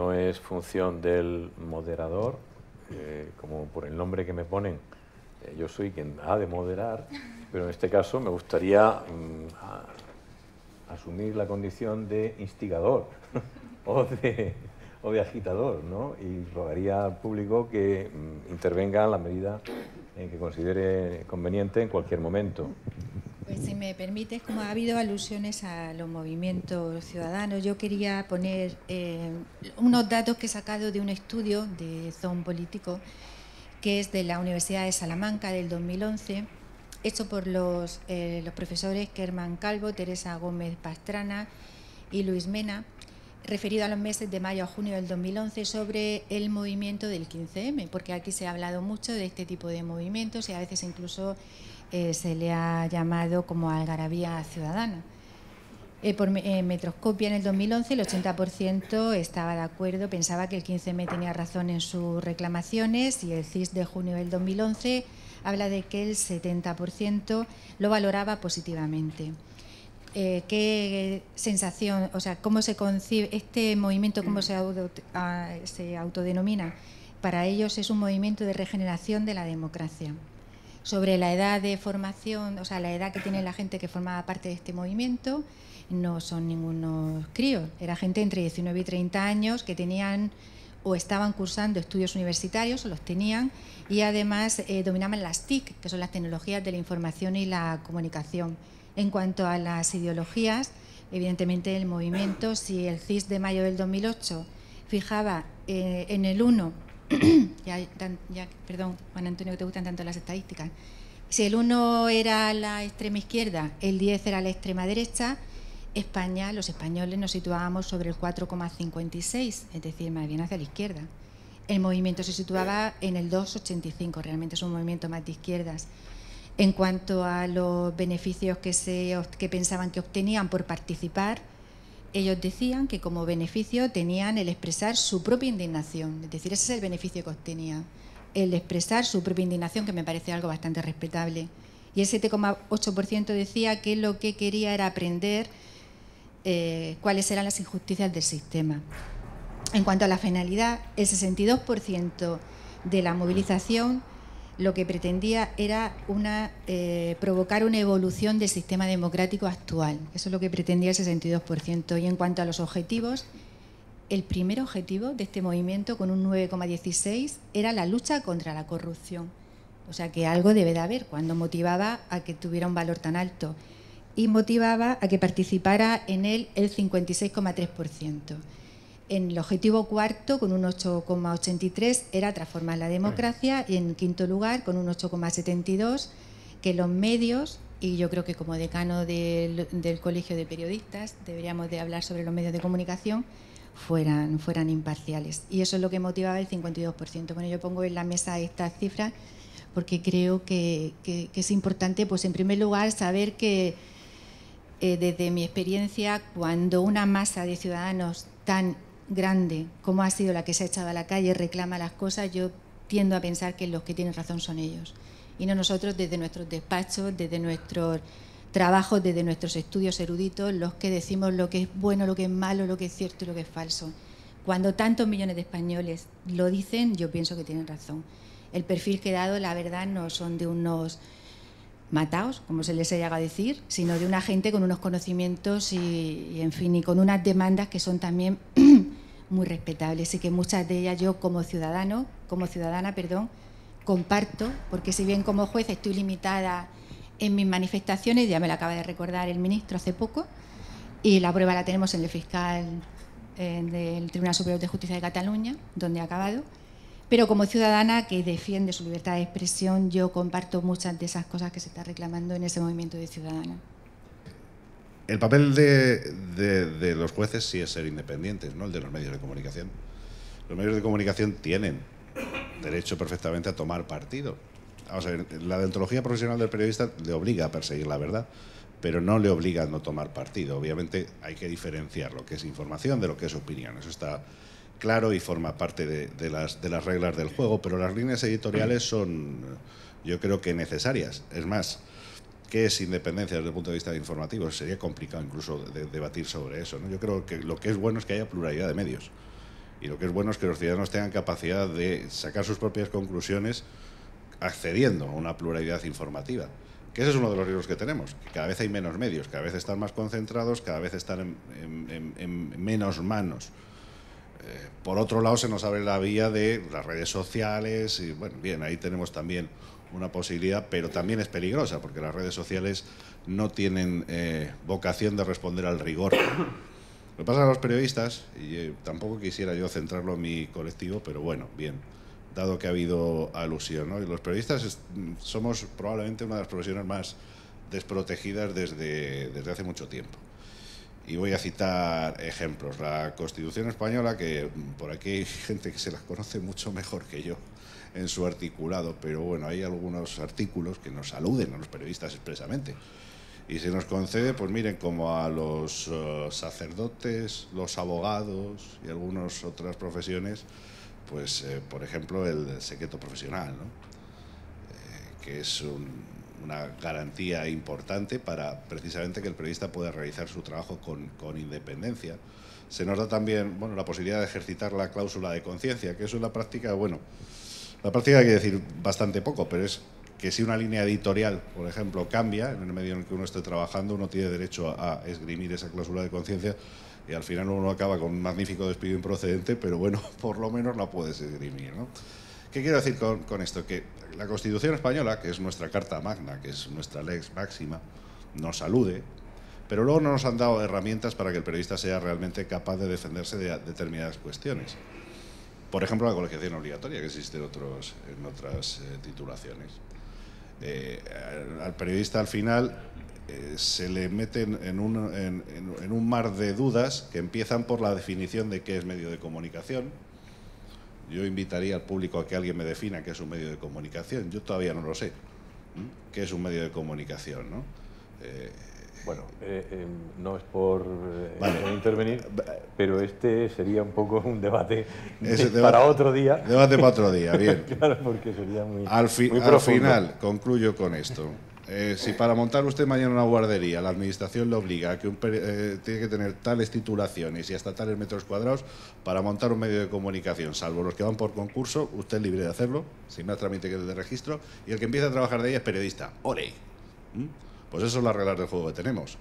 no es función del moderador, como por el nombre que me ponen, yo soy quien ha de moderar, pero en este caso me gustaría asumir la condición de instigador o de agitador, ¿no? Y rogaría al público que intervenga en la medida en que considere conveniente en cualquier momento. Pues si me permites, como ha habido alusiones a los movimientos ciudadanos, yo quería poner unos datos que he sacado de un estudio de Zone Político, que es de la Universidad de Salamanca del 2011, hecho por los profesores Kerman Calvo, Teresa Gómez Pastrana y Luis Mena, referido a los meses de mayo a junio del 2011 sobre el movimiento del 15M, porque aquí se ha hablado mucho de este tipo de movimientos y a veces incluso se le ha llamado como algarabía ciudadana. Por Metroscopia en el 2011 el 80% estaba de acuerdo, pensaba que el 15M tenía razón en sus reclamaciones, y el CIS de junio del 2011 habla de que el 70% lo valoraba positivamente. ¿Qué sensación, o sea, cómo se concibe este movimiento, cómo se autodenomina? Para ellos es un movimiento de regeneración de la democracia. Sobre la edad de formación, o sea, la edad que tiene la gente que formaba parte de este movimiento, no son ningunos críos, era gente entre 19 y 30 años que tenían o estaban cursando estudios universitarios, o los tenían, y además dominaban las TIC, que son las tecnologías de la información y la comunicación. En cuanto a las ideologías, evidentemente el movimiento, si el CIS de mayo del 2008 fijaba en el 1, perdón, Juan Antonio, que te gustan tanto las estadísticas, si el 1 era la extrema izquierda, el 10 era la extrema derecha, España, los españoles nos situábamos sobre el 4,56, es decir, más bien hacia la izquierda. El movimiento se situaba en el 2,85, realmente es un movimiento más de izquierdas. En cuanto a los beneficios que pensaban que obtenían por participar, ellos decían que como beneficio tenían el expresar su propia indignación, es decir, ese es el beneficio que obtenían, el expresar su propia indignación, que me parece algo bastante respetable. Y el 7,8% decía que lo que quería era aprender cuáles eran las injusticias del sistema. En cuanto a la finalidad, el 62% de la movilización lo que pretendía era provocar una evolución del sistema democrático actual. Eso es lo que pretendía el 62%. Y en cuanto a los objetivos, el primer objetivo de este movimiento, con un 9,16, era la lucha contra la corrupción. O sea que algo debe de haber cuando motivaba a que tuviera un valor tan alto. Y motivaba a que participara en él el 56,3%. En el objetivo cuarto, con un 8,83, era transformar la democracia, y en quinto lugar, con un 8,72, que los medios, y yo creo que como decano del Colegio de Periodistas deberíamos de hablar sobre los medios de comunicación, fueran imparciales. Y eso es lo que motivaba el 52%. Bueno, yo pongo en la mesa estas cifras porque creo que es importante, pues en primer lugar, saber que desde mi experiencia, cuando una masa de ciudadanos tan grande como ha sido la que se ha echado a la calle reclama las cosas, yo tiendo a pensar que los que tienen razón son ellos, y no nosotros desde nuestros despachos, desde nuestros trabajos, desde nuestros estudios eruditos, los que decimos lo que es bueno, lo que es malo, lo que es cierto y lo que es falso. Cuando tantos millones de españoles lo dicen, yo pienso que tienen razón. El perfil que he dado, la verdad, no son de unos mataos, como se les haya a decir, sino de una gente con unos conocimientos y en fin, y con unas demandas que son también muy respetables, y que muchas de ellas yo como ciudadana, comparto, porque si bien como juez estoy limitada en mis manifestaciones, ya me lo acaba de recordar el ministro hace poco, y la prueba la tenemos en el fiscal del Tribunal Superior de Justicia de Cataluña, donde ha acabado. Pero como ciudadana que defiende su libertad de expresión, yo comparto muchas de esas cosas que se está reclamando en ese movimiento de Ciudadanos. El papel de los jueces sí es ser independientes, no el de los medios de comunicación. Los medios de comunicación tienen derecho perfectamente a tomar partido. Vamos a ver, la deontología profesional del periodista le obliga a perseguir la verdad, pero no le obliga a no tomar partido. Obviamente hay que diferenciar lo que es información de lo que es opinión. Eso está claro y forma parte de las reglas del juego, pero las líneas editoriales son, yo creo que necesarias. Es más, ¿qué es independencia desde el punto de vista informativo? Sería complicado incluso debatir sobre eso, ¿no? Yo creo que lo que es bueno es que haya pluralidad de medios. Y lo que es bueno es que los ciudadanos tengan capacidad de sacar sus propias conclusiones accediendo a una pluralidad informativa. Que ese es uno de los riesgos que tenemos, que cada vez hay menos medios, cada vez están más concentrados, cada vez están en menos manos. Por otro lado, se nos abre la vía de las redes sociales y, bueno, bien, ahí tenemos también una posibilidad, pero también es peligrosa, porque las redes sociales no tienen vocación de responder al rigor. Lo que pasa a los periodistas, y tampoco quisiera yo centrarlo en mi colectivo, pero bueno, bien, dado que ha habido alusión, ¿no? Y los periodistas somos probablemente una de las profesiones más desprotegidas desde hace mucho tiempo. Y voy a citar ejemplos. La Constitución española, que por aquí hay gente que se la conoce mucho mejor que yo en su articulado, pero bueno, hay algunos artículos que nos aluden a los periodistas expresamente. Y se nos concede, pues miren, como a los sacerdotes, los abogados y algunas otras profesiones, pues por ejemplo el secreto profesional, ¿no? Que es una garantía importante para precisamente que el periodista pueda realizar su trabajo con independencia. Se nos da también, bueno, la posibilidad de ejercitar la cláusula de conciencia, que eso en la práctica, bueno, la práctica hay que decir bastante poco, pero es que si una línea editorial, por ejemplo, cambia en el medio en el que uno esté trabajando, uno tiene derecho a esgrimir esa cláusula de conciencia y al final uno acaba con un magnífico despido improcedente, pero bueno, por lo menos la puedes esgrimir, ¿no? ¿Qué quiero decir con esto? Que la Constitución española, que es nuestra carta magna, que es nuestra lex máxima, nos alude, pero luego no nos han dado herramientas para que el periodista sea realmente capaz de defenderse de determinadas cuestiones. Por ejemplo, la colegiación obligatoria, que existe en otras titulaciones. Al periodista al final se le meten en un mar de dudas que empiezan por la definición de qué es medio de comunicación. Yo invitaría al público a que alguien me defina qué es un medio de comunicación. Yo todavía no lo sé. ¿Qué es un medio de comunicación, no? Bueno, no es por intervenir, pero este sería un poco un debate para otro día. Debate para otro día, bien. Claro, porque sería muy Al final, concluyo con esto. Si para montar usted mañana una guardería la administración le obliga a que tiene que tener tales titulaciones y hasta tales metros cuadrados para montar un medio de comunicación, salvo los que van por concurso, usted es libre de hacerlo, sin más trámite que el de registro, y el que empieza a trabajar de ahí es periodista. ¡Ole! Pues eso son las reglas del juego que tenemos.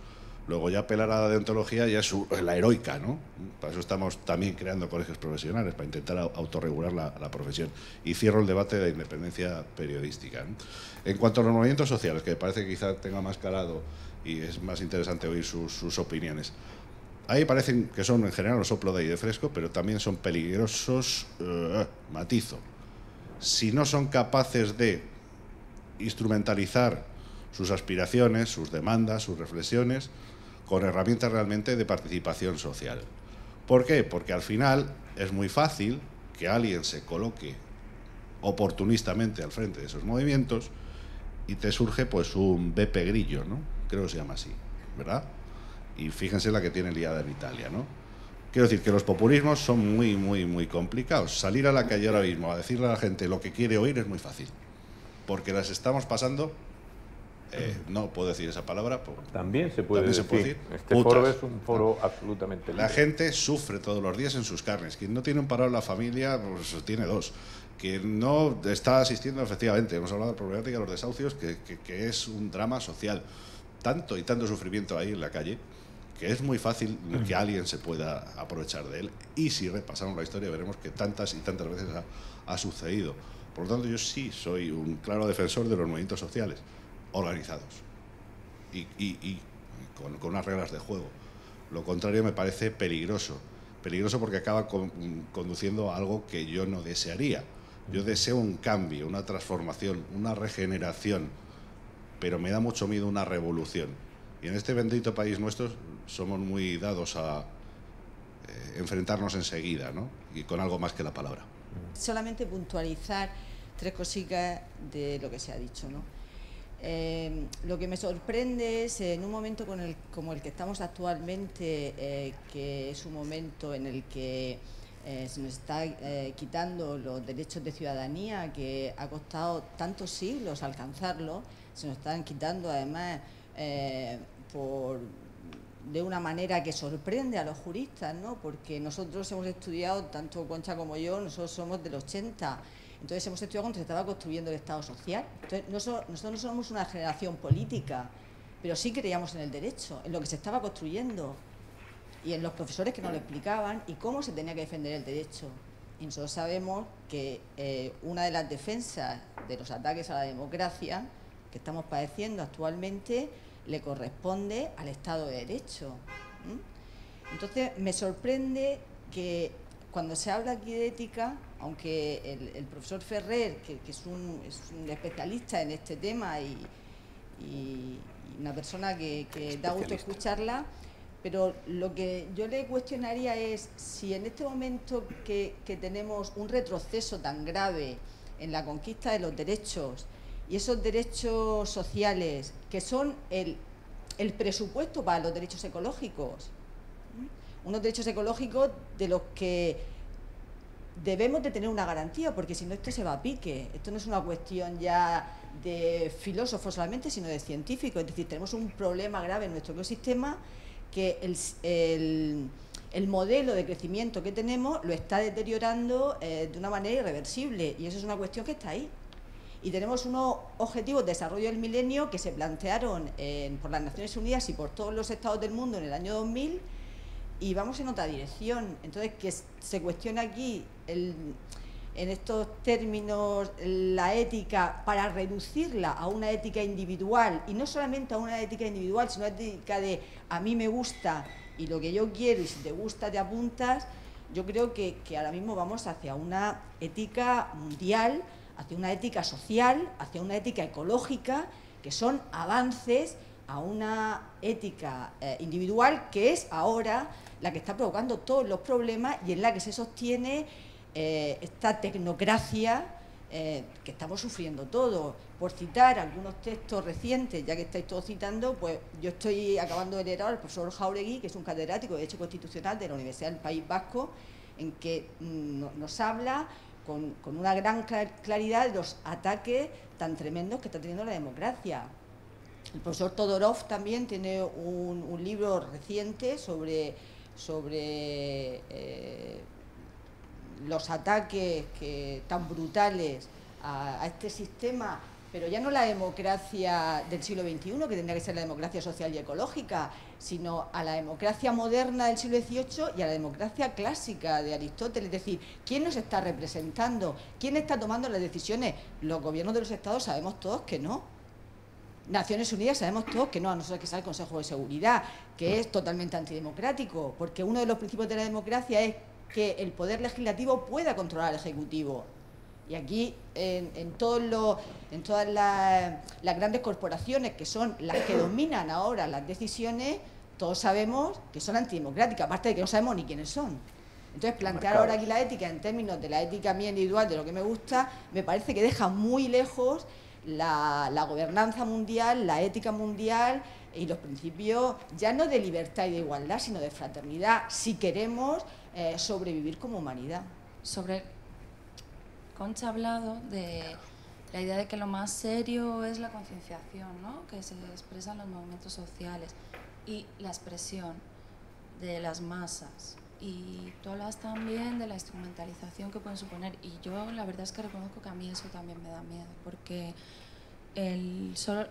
Luego ya apelar a la deontología ya es la heroica, ¿no? Para eso estamos también creando colegios profesionales, para intentar autorregular la profesión. Y cierro el debate de la independencia periodística, ¿no? En cuanto a los movimientos sociales, que parece que quizá tenga más calado y es más interesante oír sus opiniones, ahí parecen que son en general un soplo de aire fresco, pero también son peligrosos, matizo. Si no son capaces de instrumentalizar sus aspiraciones, sus demandas, sus reflexiones, con herramientas realmente de participación social. ¿Por qué? Porque al final es muy fácil que alguien se coloque oportunistamente al frente de esos movimientos y te surge pues un Beppe Grillo, ¿no? Creo que se llama así, ¿verdad? Y fíjense la que tiene liada en Italia, ¿no? Quiero decir que los populismos son muy, muy, muy complicados. Salir a la calle ahora mismo a decirle a la gente lo que quiere oír es muy fácil, porque las estamos pasando... no puedo decir esa palabra. También se puede decir. Este putas. foro es un foro absolutamente libre. La gente sufre todos los días en sus carnes. Quien no tiene un paro en la familia, pues tiene dos. Quien no está asistiendo, efectivamente, hemos hablado de la problemática de los desahucios, que es un drama social. Tanto y tanto sufrimiento ahí en la calle, que es muy fácil que alguien se pueda aprovechar de él. Y si repasamos la historia, veremos que tantas y tantas veces ha sucedido. Por lo tanto, yo sí soy un claro defensor de los movimientos sociales organizados y con unas reglas de juego. Lo contrario me parece peligroso porque acaba conduciendo a algo que yo no desearía. Yo deseo un cambio, una transformación, una regeneración, pero me da mucho miedo una revolución. Y en este bendito país nuestro somos muy dados a enfrentarnos enseguida, ¿no? Y con algo más que la palabra. Solamente puntualizar 3 cositas de lo que se ha dicho, ¿no? Lo que me sorprende es en un momento como el que estamos actualmente, que es un momento en el que se nos está quitando los derechos de ciudadanía, que ha costado tantos siglos alcanzarlo, se nos están quitando además por de una manera que sorprende a los juristas, ¿no? Porque nosotros hemos estudiado, tanto Concha como yo, nosotros somos del 80, entonces hemos estudiado cuando se estaba construyendo el Estado social. Entonces, nosotros no somos una generación política, pero sí creíamos en el derecho, en lo que se estaba construyendo y en los profesores que nos lo explicaban y cómo se tenía que defender el derecho. Y nosotros sabemos que una de las defensas de los ataques a la democracia que estamos padeciendo actualmente le corresponde al Estado de Derecho. Entonces, me sorprende que cuando se habla aquí de ética, aunque el profesor Ferrer, que es un especialista en este tema y una persona que da gusto escucharla, pero lo que yo le cuestionaría es si en este momento que tenemos un retroceso tan grave en la conquista de los derechos y esos derechos sociales que son el presupuesto para los derechos ecológicos, unos derechos ecológicos de los que debemos de tener una garantía, porque si no esto se va a pique. Esto no es una cuestión ya de filósofos solamente, sino de científicos. Es decir, tenemos un problema grave en nuestro ecosistema, que el modelo de crecimiento que tenemos lo está deteriorando de una manera irreversible, y eso es una cuestión que está ahí. Y tenemos unos objetivos de desarrollo del milenio que se plantearon por las Naciones Unidas y por todos los estados del mundo en el año 2000, y vamos en otra dirección. Entonces, que se cuestiona aquí en estos términos la ética para reducirla a una ética individual, y no solamente a una ética individual, sino a una ética de a mí me gusta y lo que yo quiero, y si te gusta te apuntas. Yo creo que ahora mismo vamos hacia una ética mundial, hacia una ética social, hacia una ética ecológica, que son avances a una ética individual, que es ahora la que está provocando todos los problemas y en la que se sostiene esta tecnocracia que estamos sufriendo todos. Por citar algunos textos recientes, ya que estáis todos citando, pues yo estoy acabando de leer ahora al profesor Jáuregui, que es un catedrático de Derecho Constitucional de la Universidad del País Vasco, en que nos habla con una gran claridad de los ataques tan tremendos que está teniendo la democracia. El profesor Todorov también tiene un libro reciente sobre los ataques tan brutales a este sistema, pero ya no la democracia del siglo XXI, que tendría que ser la democracia social y ecológica, sino a la democracia moderna del siglo XVIII y a la democracia clásica de Aristóteles. Es decir, ¿quién nos está representando? ¿Quién está tomando las decisiones? Los gobiernos de los estados sabemos todos que no. Naciones Unidas sabemos todos que no, a no ser que sea el Consejo de Seguridad, que es totalmente antidemocrático, porque uno de los principios de la democracia es que el poder legislativo pueda controlar al ejecutivo. Y aquí, en todas las grandes corporaciones, que son las que dominan ahora las decisiones, todos sabemos que son antidemocráticas, aparte de que no sabemos ni quiénes son. Entonces, plantear ahora aquí la ética en términos de la ética mía individual, de lo que me gusta, me parece que deja muy lejos la gobernanza mundial, la ética mundial y los principios ya no de libertad y de igualdad, sino de fraternidad, si queremos sobrevivir como humanidad. Concha ha hablado de la idea de que lo más serio es la concienciación, ¿no?, que se expresa en los movimientos sociales y la expresión de las masas. Y tú hablas también de la instrumentalización que pueden suponer, y yo la verdad es que reconozco que a mí eso también me da miedo, porque solo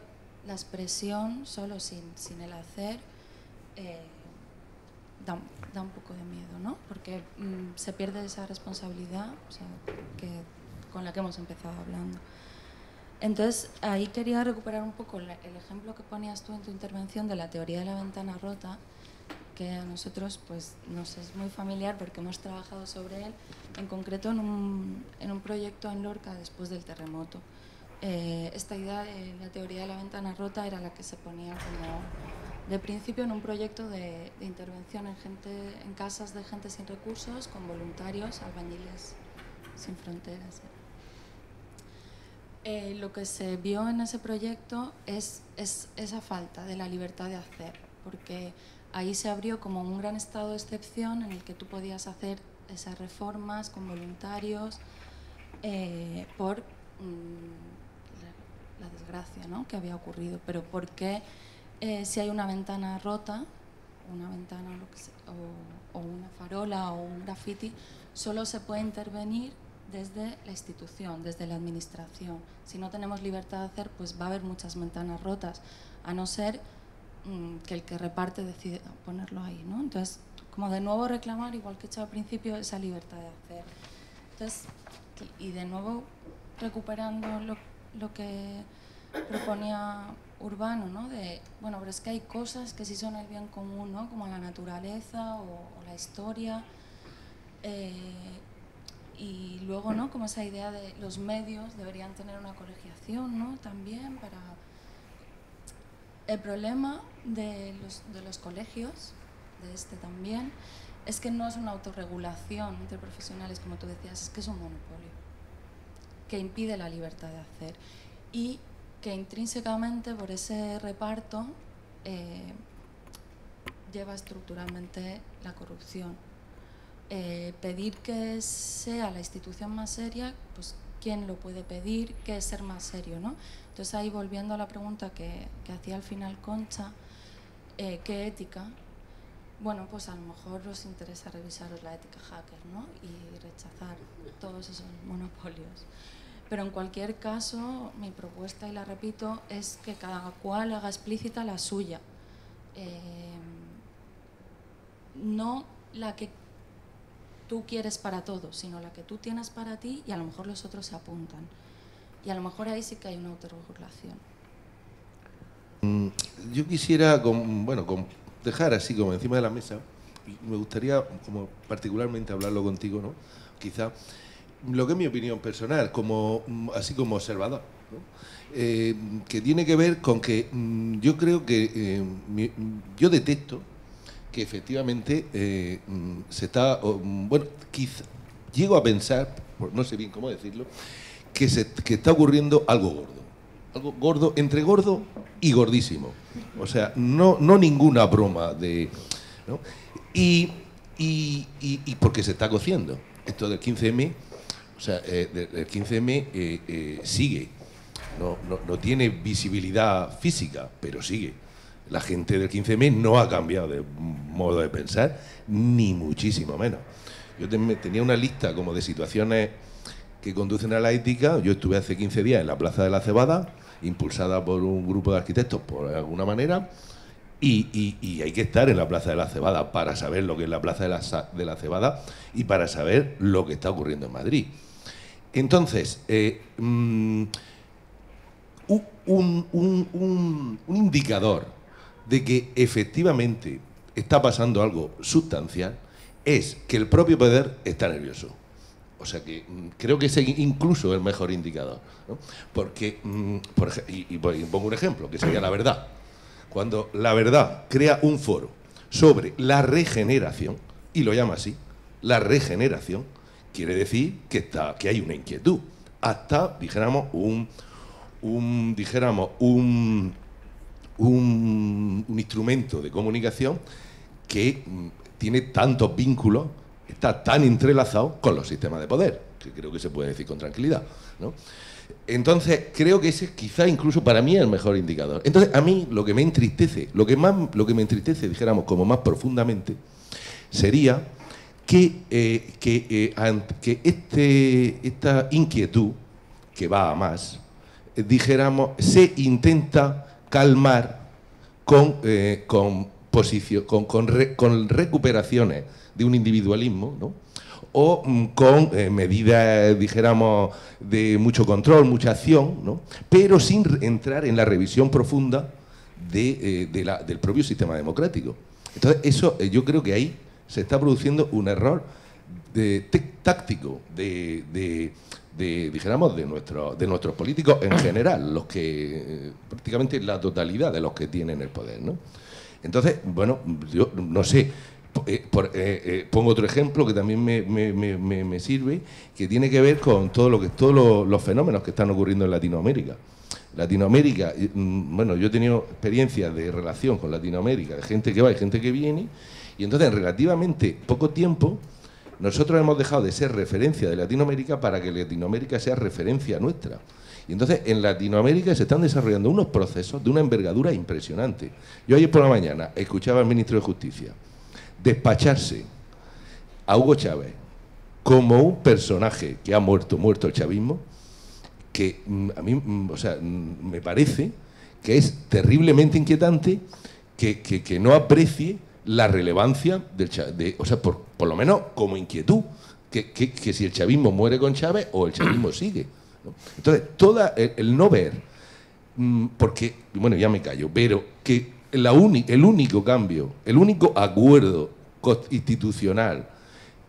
la expresión, solo sin el hacer, da un poco de miedo, ¿no? Porque se pierde esa responsabilidad, o sea, con la que hemos empezado hablando. Entonces, ahí quería recuperar un poco el ejemplo que ponías tú en tu intervención de la teoría de la ventana rota, que a nosotros pues, nos es muy familiar porque hemos trabajado sobre él, en concreto en un proyecto en Lorca después del terremoto. Esta idea de la teoría de la ventana rota era la que se ponía como de principio en un proyecto de intervención en casas de gente sin recursos, con voluntarios, albañiles sin fronteras. Lo que se vio en ese proyecto es esa falta de la libertad de hacer, porque ahí se abrió como un gran estado de excepción en el que tú podías hacer esas reformas con voluntarios por la desgracia, ¿no?, que había ocurrido. Pero ¿por qué si hay una ventana rota una ventana o una farola o un graffiti, solo se puede intervenir desde la institución, desde la administración. Si no tenemos libertad de hacer, pues va a haber muchas ventanas rotas, a no ser que el que reparte decide ponerlo ahí, ¿no? Entonces, como de nuevo reclamar, igual que he hecho al principio, esa libertad de hacer. Entonces, y de nuevo recuperando lo que proponía Urbano, ¿no? De, bueno, pero es que hay cosas que sí son el bien común, ¿no? Como la naturaleza o la historia. Y luego, ¿no? Como esa idea de los medios deberían tener una colegiación, ¿no? También para... El problema de los colegios, de este también, es que no es una autorregulación entre profesionales, como tú decías, es que es un monopolio que impide la libertad de hacer y que intrínsecamente por ese reparto lleva estructuralmente la corrupción. Pedir que sea la institución más seria, pues ¿quién lo puede pedir? ¿Qué es ser más serio, ¿no? Entonces ahí, volviendo a la pregunta que hacía al final Concha, ¿qué ética? Bueno, pues a lo mejor os interesa revisaros la ética hacker, ¿no? Y rechazar todos esos monopolios. Pero en cualquier caso, mi propuesta, y la repito, es que cada cual haga explícita la suya. No la que tú quieres para todos, sino la que tú tienes para ti, y a lo mejor los otros se apuntan. Y a lo mejor ahí sí que hay una autorregulación. Yo quisiera dejar así como encima de la mesa, y me gustaría como particularmente hablarlo contigo, ¿no? Quizá lo que es mi opinión personal, así como observador, ¿no? Que tiene que ver con que yo creo que yo detecto que efectivamente se está, quizá llego a pensar, no sé bien cómo decirlo, que está ocurriendo algo gordo, entre gordo y gordísimo. O sea, no ninguna broma ¿no? Y porque se está cociendo. Esto del 15M, o sea, el 15M sigue. No tiene visibilidad física, pero sigue. La gente del 15M no ha cambiado de modo de pensar, ni muchísimo menos. Yo tenía una lista como de situaciones que conducen a la ética. Yo estuve hace 15 días en la Plaza de la Cebada, impulsada por un grupo de arquitectos, por alguna manera, y hay que estar en la Plaza de la Cebada para saber lo que es la Plaza de la Cebada y para saber lo que está ocurriendo en Madrid. Entonces, un indicador de que efectivamente está pasando algo sustancial es que el propio poder está nervioso. O sea que creo que ese incluso es el mejor indicador, ¿no? Porque, y pongo un ejemplo, que sería La Verdad. Cuando La Verdad crea un foro sobre la regeneración, y lo llama así, la regeneración, quiere decir que hay una inquietud. Hasta, dijéramos, un instrumento de comunicación que tiene tantos vínculos, está tan entrelazado con los sistemas de poder, que creo que se puede decir con tranquilidad, ¿no? Entonces, creo que ese quizá incluso para mí es el mejor indicador. Entonces, a mí lo que me entristece, dijéramos, como más profundamente, sería que esta inquietud, que va a más, dijéramos, se intenta calmar con recuperaciones de un individualismo, ¿no? O con medidas, dijéramos, de mucho control, mucha acción, ¿no? Pero sin entrar en la revisión profunda del propio sistema democrático. Entonces, eso, yo creo que ahí se está produciendo un error táctico dijéramos, de nuestros políticos en general, los que prácticamente la totalidad de los que tienen el poder, ¿no? Entonces, bueno, yo no sé, pongo otro ejemplo que también me sirve, que tiene que ver con todos los fenómenos que están ocurriendo en Latinoamérica. Latinoamérica, bueno, yo he tenido experiencias de relación con Latinoamérica, de gente que va y gente que viene, y entonces en relativamente poco tiempo nosotros hemos dejado de ser referencia de Latinoamérica para que Latinoamérica sea referencia nuestra. Y entonces en Latinoamérica se están desarrollando unos procesos de una envergadura impresionante. Yo ayer por la mañana escuchaba al ministro de Justicia despacharse a Hugo Chávez como un personaje que ha muerto el chavismo, que a mí, o sea, me parece que es terriblemente inquietante que no aprecie la relevancia del o sea, por lo menos como inquietud, que si el chavismo muere con Chávez o el chavismo sigue, ¿no? Entonces, el no ver, porque, bueno, ya me callo, pero que el único cambio, el único acuerdo institucional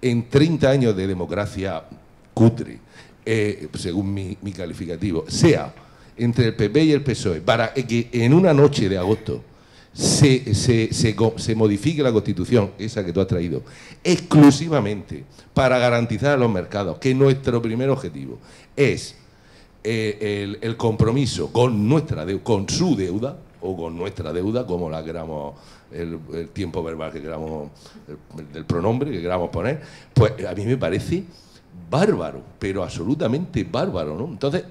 en 30 años de democracia cutre, según mi calificativo, sea entre el PP y el PSOE, para que en una noche de agosto se modifique la Constitución, esa que tú has traído, exclusivamente para garantizar a los mercados que nuestro primer objetivo es el compromiso con su deuda, o con nuestra deuda, como la queramos, el tiempo verbal que queramos, del pronombre que queramos poner, pues a mí me parece bárbaro, pero absolutamente bárbaro, ¿no? Entonces,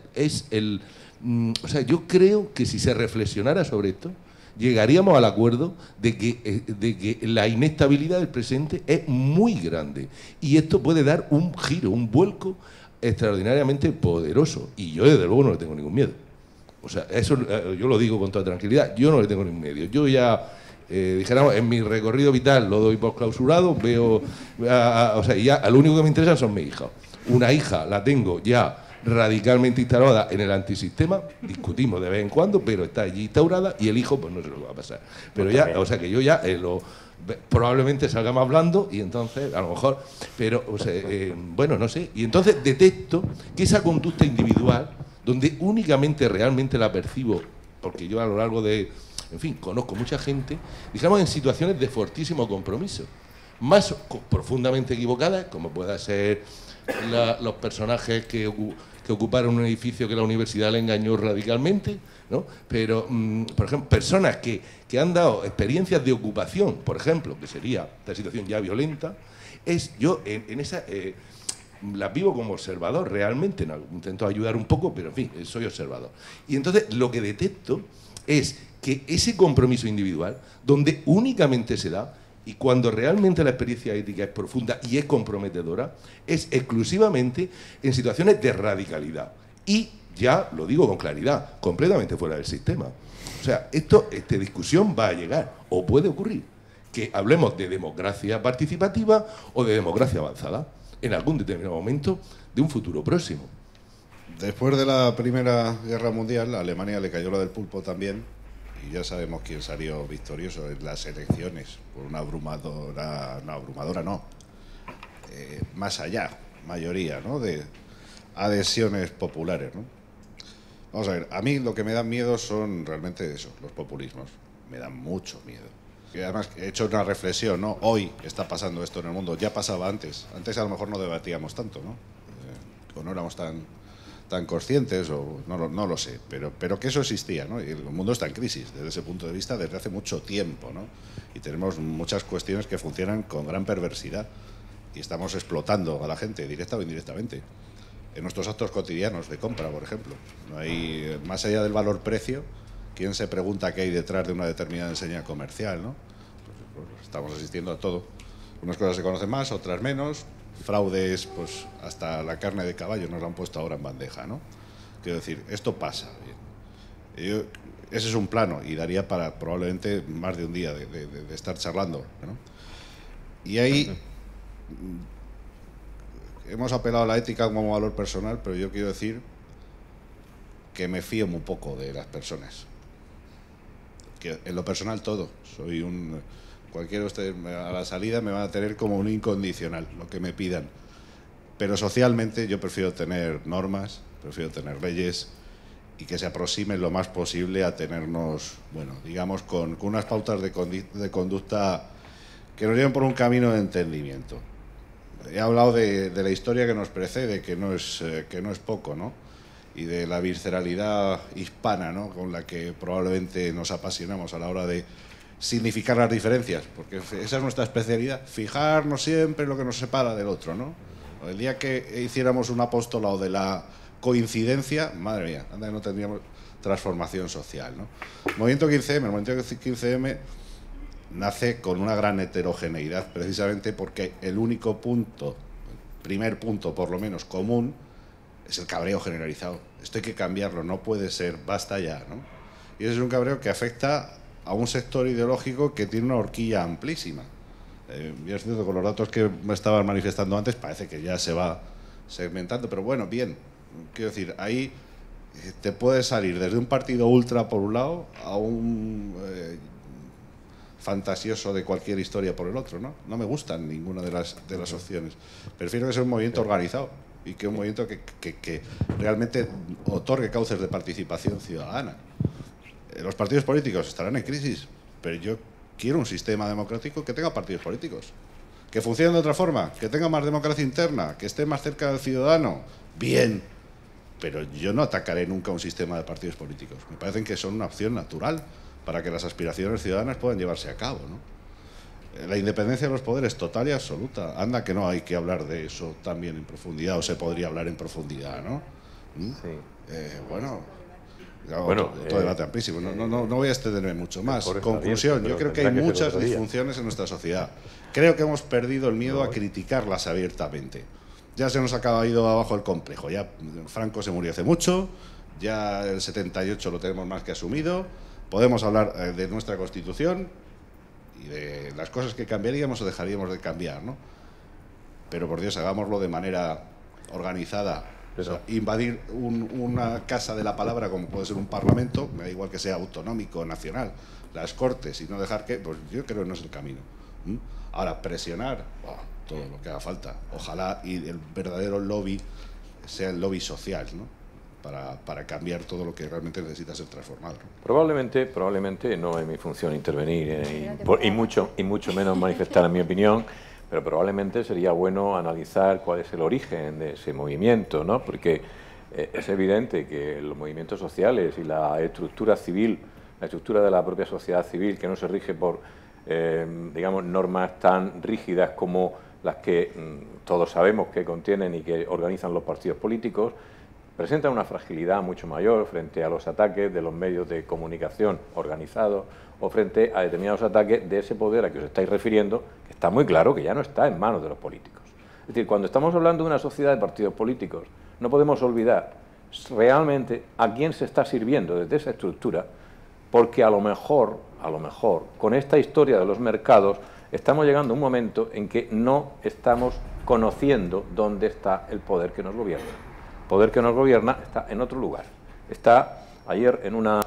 o sea, yo creo que si se reflexionara sobre esto, llegaríamos al acuerdo de que la inestabilidad del presente es muy grande y esto puede dar un giro, un vuelco extraordinariamente poderoso, y yo desde luego no le tengo ningún miedo. O sea, eso yo lo digo con toda tranquilidad, yo no le tengo ningún miedo. Yo ya, dijéramos, en mi recorrido vital lo doy por clausurado, veo, o sea, ya lo único que me interesa son mis hijos. Una hija la tengo ya radicalmente instalada en el antisistema, discutimos de vez en cuando, pero está allí instaurada, y el hijo pues no se lo va a pasar. Pero ya, o sea que yo ya probablemente salga más blando, y entonces a lo mejor, pero o sea, bueno, no sé, y entonces detecto que esa conducta individual, donde únicamente realmente la percibo, porque yo a lo largo de, en fin, conozco mucha gente, digamos, en situaciones de fortísimo compromiso, más profundamente equivocadas, como pueda ser los personajes que ocuparon un edificio que la universidad le engañó radicalmente, ¿no? Pero, por ejemplo, personas que han dado experiencias de ocupación, por ejemplo, que sería esta situación ya violenta, yo en esa... las vivo como observador realmente, ¿no? Intento ayudar un poco, pero en fin, soy observador. Y entonces lo que detecto es que ese compromiso individual, donde únicamente se da, y cuando realmente la experiencia ética es profunda y es comprometedora, es exclusivamente en situaciones de radicalidad. Y ya lo digo con claridad, completamente fuera del sistema. O sea, esta discusión va a llegar, o puede ocurrir, que hablemos de democracia participativa o de democracia avanzada, en algún determinado momento de un futuro próximo. Después de la Primera Guerra Mundial, a Alemania le cayó lo del pulpo también, y ya sabemos quién salió victorioso en las elecciones, por una más allá, mayoría, ¿no?, de adhesiones populares, ¿no? Vamos a ver, a mí lo que me da miedo son realmente eso, los populismos. Me dan mucho miedo. Y además he hecho una reflexión, ¿no? Hoy está pasando esto en el mundo, ya pasaba antes. Antes a lo mejor no debatíamos tanto, ¿no? O no éramos tan conscientes, o no lo sé, pero que eso existía, ¿no? Y el mundo está en crisis desde ese punto de vista desde hace mucho tiempo, ¿no? Y tenemos muchas cuestiones que funcionan con gran perversidad y estamos explotando a la gente, directa o indirectamente, en nuestros actos cotidianos de compra, por ejemplo. No hay, más allá del valor-precio, ¿quién se pregunta qué hay detrás de una determinada enseña comercial, ¿no? Pues estamos asistiendo a todo. Unas cosas se conocen más, otras menos. Fraudes, pues hasta la carne de caballo nos la han puesto ahora en bandeja, ¿no? Quiero decir, esto pasa. Ese es un plano y daría para probablemente más de un día de estar charlando, ¿no? Y ahí hemos apelado a la ética como valor personal, pero yo quiero decir que me fío muy poco de las personas. Que en lo personal todo. Cualquiera de ustedes a la salida me va a tener como un incondicional, lo que me pidan. Pero socialmente yo prefiero tener normas, prefiero tener leyes y que se aproximen lo más posible a tenernos, bueno, digamos, con unas pautas de conducta que nos lleven por un camino de entendimiento. He hablado de la historia que nos precede, que no es poco, ¿no? Y de la visceralidad hispana, ¿no?, con la que probablemente nos apasionamos a la hora de significar las diferencias, porque esa es nuestra especialidad, fijarnos siempre lo que nos separa del otro, ¿no? El día que hiciéramos un apostolado de la coincidencia, madre mía, anda que no tendríamos transformación social, ¿no? El movimiento 15M, el movimiento 15M nace con una gran heterogeneidad, precisamente porque el único punto, el primer punto por lo menos común, es el cabreo generalizado. Esto hay que cambiarlo, no puede ser, basta ya, ¿no? Y ese es un cabreo que afecta a un sector ideológico que tiene una horquilla amplísima. Yo es cierto, con los datos que me estaban manifestando antes, parece que ya se va segmentando, pero bueno, bien, quiero decir, ahí te puede salir desde un partido ultra por un lado a un fantasioso de cualquier historia por el otro, ¿no? No me gustan ninguna de las opciones. Prefiero que sea un movimiento organizado y que un movimiento que realmente otorgue cauces de participación ciudadana. Los partidos políticos estarán en crisis, pero yo quiero un sistema democrático que tenga partidos políticos, que funcione de otra forma, que tenga más democracia interna, que esté más cerca del ciudadano. Bien, pero yo no atacaré nunca un sistema de partidos políticos. Me parecen que son una opción natural para que las aspiraciones ciudadanas puedan llevarse a cabo, ¿no? La independencia de los poderes total y absoluta. Anda que no hay que hablar de eso también en profundidad, o se podría hablar en profundidad, ¿no? Sí. Otro debate amplísimo. No voy a extenderme mucho más. Conclusión, yo creo que hay muchas disfunciones en nuestra sociedad. Creo que hemos perdido el miedo a criticarlas abiertamente. Ya se nos ha ido abajo el complejo. Ya Franco se murió hace mucho, ya el 78 lo tenemos más que asumido. Podemos hablar de nuestra Constitución y de las cosas que cambiaríamos o dejaríamos de cambiar, ¿no? Pero por Dios, hagámoslo de manera organizada. O sea, invadir una casa de la palabra, como puede ser un parlamento, me da igual que sea autonómico o nacional, las Cortes, y no dejar que, pues yo creo que no es el camino. Ahora, presionar, todo lo que haga falta. Ojalá y el verdadero lobby sea el lobby social, ¿no? Para cambiar todo lo que realmente necesita ser transformado, ¿no? Probablemente no es mi función intervenir y mucho menos manifestar mi opinión. Pero probablemente sería bueno analizar cuál es el origen de ese movimiento, ¿no? Porque es evidente que los movimientos sociales y la estructura civil, la estructura de la propia sociedad civil, que no se rige por, digamos, normas tan rígidas como las que todos sabemos que contienen y que organizan los partidos políticos, presentan una fragilidad mucho mayor frente a los ataques de los medios de comunicación organizados o frente a determinados ataques de ese poder a que os estáis refiriendo, que está muy claro que ya no está en manos de los políticos. Es decir, cuando estamos hablando de una sociedad de partidos políticos, no podemos olvidar realmente a quién se está sirviendo desde esa estructura, porque a lo mejor, con esta historia de los mercados, estamos llegando a un momento en que no estamos conociendo dónde está el poder que nos gobierna. El poder que nos gobierna está en otro lugar. Está ayer en una...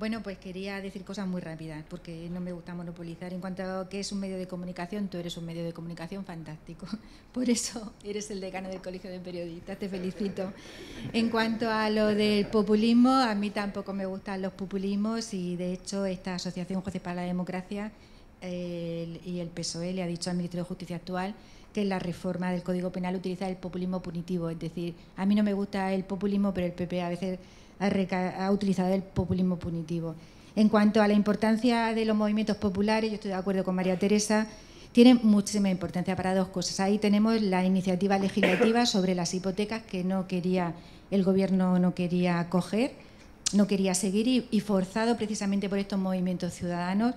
Bueno, pues quería decir cosas muy rápidas, porque no me gusta monopolizar. En cuanto a que es un medio de comunicación, tú eres un medio de comunicación fantástico. Por eso eres el decano del Colegio de Periodistas, te felicito. En cuanto a lo del populismo, a mí tampoco me gustan los populismos y, de hecho, esta Asociación Jueces para la Democracia y el PSOE le ha dicho al Ministro de Justicia actual que en la reforma del Código Penal utiliza el populismo punitivo. Es decir, a mí no me gusta el populismo, pero el PP a veces ha utilizado el populismo punitivo. En cuanto a la importancia de los movimientos populares, yo estoy de acuerdo con María Teresa, tienen muchísima importancia para dos cosas. Ahí tenemos la iniciativa legislativa sobre las hipotecas que el Gobierno no quería acoger, no quería seguir y forzado precisamente por estos movimientos ciudadanos.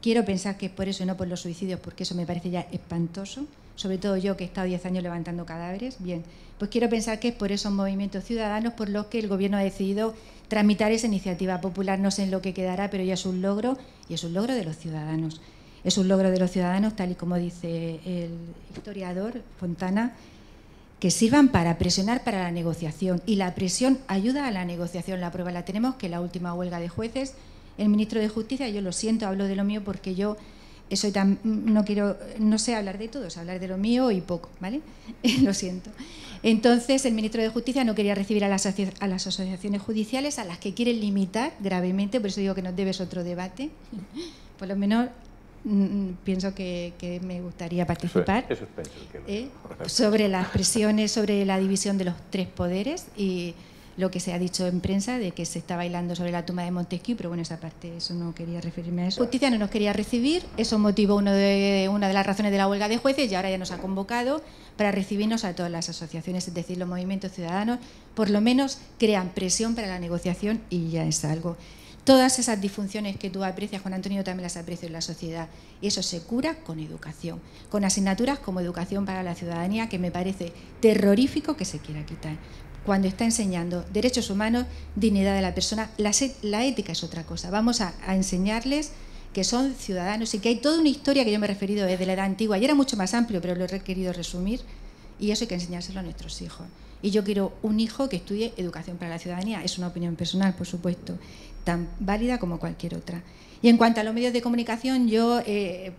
Quiero pensar que es por eso y no por los suicidios, porque eso me parece ya espantoso, sobre todo yo que he estado 10 años levantando cadáveres. Bien, pues quiero pensar que es por esos movimientos ciudadanos por los que el Gobierno ha decidido tramitar esa iniciativa popular. No sé en lo que quedará, pero ya es un logro, y es un logro de los ciudadanos. Es un logro de los ciudadanos, tal y como dice el historiador Fontana, que sirvan para presionar para la negociación. Y la presión ayuda a la negociación. La prueba la tenemos, que la última huelga de jueces, el ministro de Justicia, yo lo siento, hablo de lo mío porque yo no sé hablar de todo, es hablar de lo mío y poco, ¿vale? Lo siento. Entonces, el ministro de Justicia no quería recibir a las asociaciones judiciales, a las que quieren limitar gravemente, por eso digo que nos debes otro debate. Por lo menos pienso que me gustaría participar sobre las presiones, sobre la división de los tres poderes y lo que se ha dicho en prensa de que se está bailando sobre la tumba de Montesquieu, pero bueno, esa parte, eso no quería referirme a eso. Justicia no nos quería recibir, eso motivó una de las razones de la huelga de jueces y ahora ya nos ha convocado para recibirnos a todas las asociaciones, es decir, los movimientos ciudadanos, por lo menos crean presión para la negociación y ya es algo. Todas esas disfunciones que tú aprecias, Juan Antonio, también las aprecio en la sociedad. Y eso se cura con educación, con asignaturas como educación para la ciudadanía, que me parece terrorífico que se quiera quitar. Cuando está enseñando derechos humanos, dignidad de la persona, la ética es otra cosa. Vamos a enseñarles que son ciudadanos y que hay toda una historia que yo me he referido desde la edad antigua, y era mucho más amplio, pero lo he querido resumir, y eso hay que enseñárselo a nuestros hijos. Y yo quiero un hijo que estudie educación para la ciudadanía, es una opinión personal, por supuesto, tan válida como cualquier otra. Y en cuanto a los medios de comunicación, yo,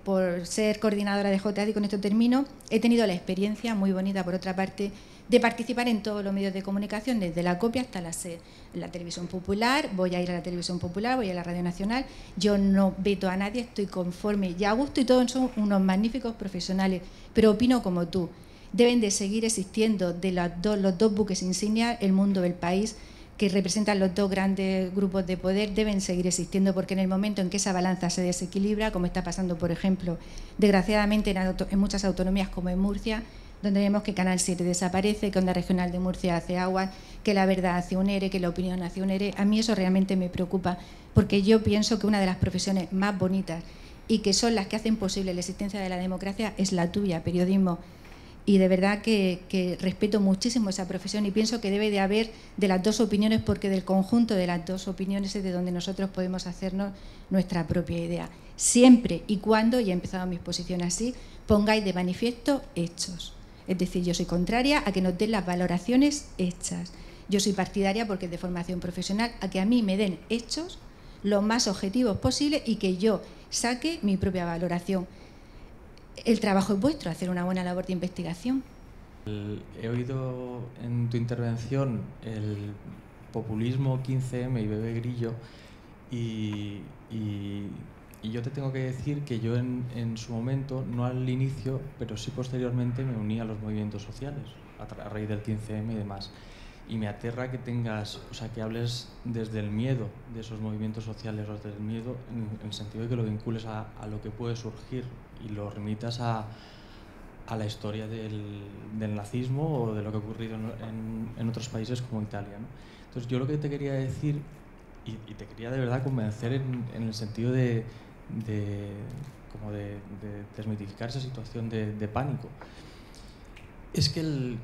por ser coordinadora de JAD, y con esto termino, he tenido la experiencia, muy bonita por otra parte, de participar en todos los medios de comunicación, desde la copia hasta la SER. La televisión popular, voy a ir a la televisión popular, voy a la Radio Nacional, yo no veto a nadie, estoy conforme y a gusto y todos son unos magníficos profesionales, pero opino como tú, deben de seguir existiendo de los dos buques insignia, El Mundo, El País, que representan los dos grandes grupos de poder, deben seguir existiendo porque en el momento en que esa balanza se desequilibra, como está pasando, por ejemplo, desgraciadamente en muchas autonomías como en Murcia, donde vemos que Canal 7 desaparece, que Onda Regional de Murcia hace agua, que La Verdad hace un ERE, que La Opinión hace un ERE. A mí eso realmente me preocupa, porque yo pienso que una de las profesiones más bonitas y que son las que hacen posible la existencia de la democracia es la tuya, periodismo. Y de verdad que respeto muchísimo esa profesión y pienso que debe de haber de las dos opiniones, porque del conjunto de las dos opiniones es de donde nosotros podemos hacernos nuestra propia idea. Siempre y cuando, y he empezado mi exposición así, pongáis de manifiesto hechos. Es decir, yo soy contraria a que nos den las valoraciones hechas. Yo soy partidaria, porque es de formación profesional, a que a mí me den hechos lo más objetivos posible y que yo saque mi propia valoración. El trabajo es vuestro, hacer una buena labor de investigación. He oído en tu intervención el populismo 15M y Bebe Grillo y yo te tengo que decir que yo en su momento, no al inicio, pero sí posteriormente me uní a los movimientos sociales a raíz del 15M y demás. Y me aterra que que hables desde el miedo de esos movimientos sociales, o desde el miedo en el sentido de que lo vincules a lo que puede surgir y lo remitas a la historia del nazismo o de lo que ha ocurrido en otros países como Italia, ¿no? Entonces yo lo que te quería decir, y te quería de verdad convencer en el sentido de desmitificar esa situación de pánico, es que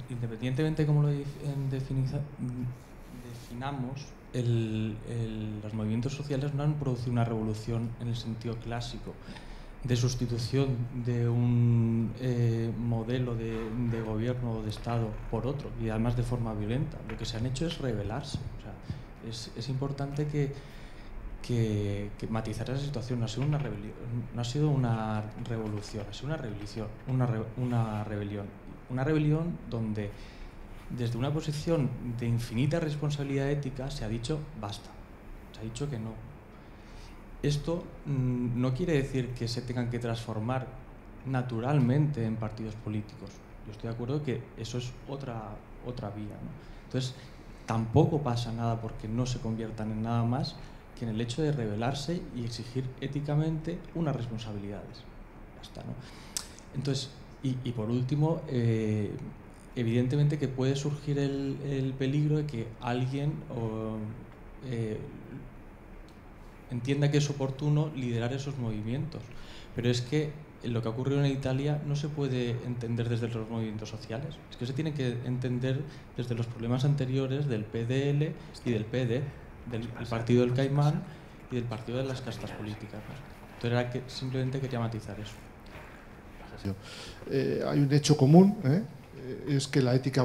independientemente de cómo lo definamos, los movimientos sociales no han producido una revolución en el sentido clásico de sustitución de un modelo de gobierno o de Estado por otro, y además de forma violenta. Lo que se han hecho es rebelarse. O sea, es importante que matizar esa situación. No ha sido una rebelión, no ha sido una revolución, ha sido una rebelión. Una rebelión donde desde una posición de infinita responsabilidad ética se ha dicho basta, se ha dicho que no. Esto no quiere decir que se tengan que transformar naturalmente en partidos políticos. Yo estoy de acuerdo que eso es otra vía, ¿no? Entonces, tampoco pasa nada porque no se conviertan en nada más que en el hecho de rebelarse y exigir éticamente unas responsabilidades. Ya está, ¿no? Entonces, y por último, evidentemente que puede surgir el peligro de que alguien entienda que es oportuno liderar esos movimientos. Pero es que lo que ha ocurrido en Italia no se puede entender desde los movimientos sociales. Es que se tiene que entender desde los problemas anteriores del PDL y del PD, del partido del Caimán y del partido de las castas políticas, ¿no? Entonces era que simplemente quería matizar eso. Hay un hecho común, es que la ética